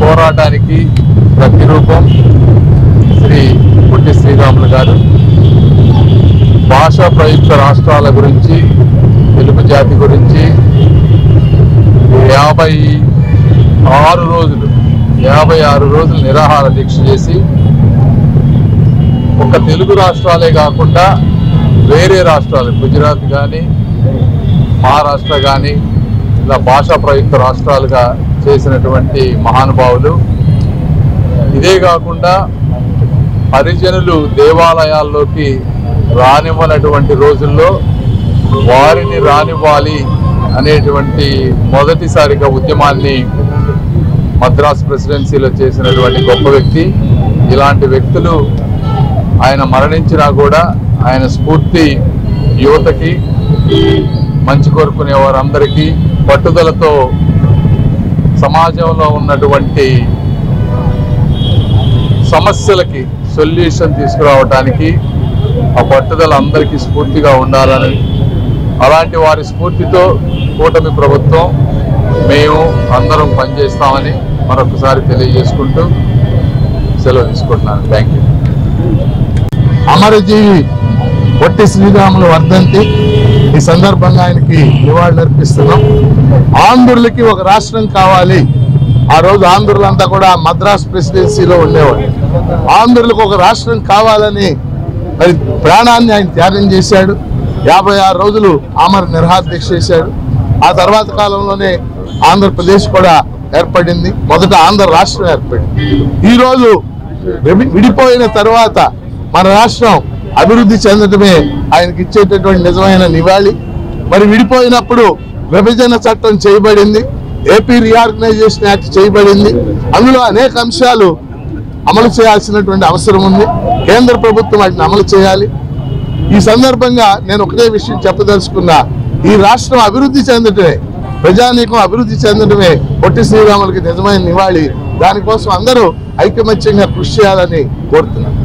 పోరాటానికి ప్రతిరూపం శ్రీ పొట్టి శ్రీరాములు గారు. భాషా ప్రయుక్త రాష్ట్రాల గురించి, తెలుగు జాతి గురించి 56 రోజులు నిరాహార దీక్ష చేసి ఒక తెలుగు రాష్ట్రాలే కాకుండా వేరే రాష్ట్రాలు, గుజరాత్ కానీ మహారాష్ట్ర కానీ ఇలా భాషా ప్రయుక్త రాష్ట్రాలుగా చేసినటువంటి మహానుభావులు. ఇదే కాకుండా హరిజనులు దేవాలయాల్లోకి రానివ్వనటువంటి రోజుల్లో వారిని రానివ్వాలి అనేటువంటి మొదటిసారిగా ఉద్యమాన్ని మద్రాస్ ప్రెసిడెన్సీలో చేసినటువంటి గొప్ప వ్యక్తి. ఇలాంటి వ్యక్తులు ఆయన మరణించినా కూడా ఆయన స్ఫూర్తి యువతకి, మంచి కోరుకునే వారందరికీ పట్టుదలతో సమాజంలో ఉన్నటువంటి సమస్యలకి సొల్యూషన్ తీసుకురావడానికి ఆ పట్టుదల అందరికీ స్ఫూర్తిగా ఉండాలని, అలాంటి వారి స్ఫూర్తితో కూటమి ప్రభుత్వం మేము అందరం పనిచేస్తామని మరొకసారి తెలియజేసుకుంటూ సెలవు తీసుకుంటున్నాను. Thank you. అమరజీవి పొట్టి శ్రీరాములు వర్ధంతి ఈ సందర్భంగా ఆయనకి నివాళులర్పిస్తున్నాం. ఆంధ్రులకి ఒక రాష్ట్రం కావాలి. ఆ రోజు ఆంధ్రులంతా కూడా మద్రాస్ ప్రెసిడెన్సీలో ఉండేవాడు. ఆంధ్రులకు ఒక రాష్ట్రం కావాలని మరి ప్రాణాన్ని ఆయన త్యాగం చేశాడు. 56 రోజులు ఆమర నిరాహార దీక్ష చేశాడు. ఆ తర్వాత కాలంలోనే ఆంధ్రప్రదేశ్ కూడా ఏర్పడింది. మొదట ఆంధ్ర రాష్ట్రం ఏర్పడింది. ఈరోజు విడిపోయిన తర్వాత మన రాష్ట్రం అభివృద్ధి చెందడమే ఆయనకి ఇచ్చేటటువంటి నిజమైన నివాళి. మరి విడిపోయినప్పుడు విభజన చట్టం చేయబడింది, ఏపీ రీఆర్గనైజేషన్ యాక్ట్ చేయబడింది. అందులో అనేక అంశాలు అమలు చేయాల్సినటువంటి అవసరం ఉంది. కేంద్ర ప్రభుత్వం వాటిని అమలు చేయాలి. ఈ సందర్భంగా నేను ఒకటే విషయం చెప్పదలుచుకున్నా. ఈ రాష్ట్రం అభివృద్ధి చెందడమే, ప్రజానీకం అభివృద్ధి చెందడమే పొట్టి శ్రీరాములకి నిజమైన నివాళి. దానికోసం అందరూ ఐకమత్యంగా కృషి చేయాలని కోరుతున్నాను.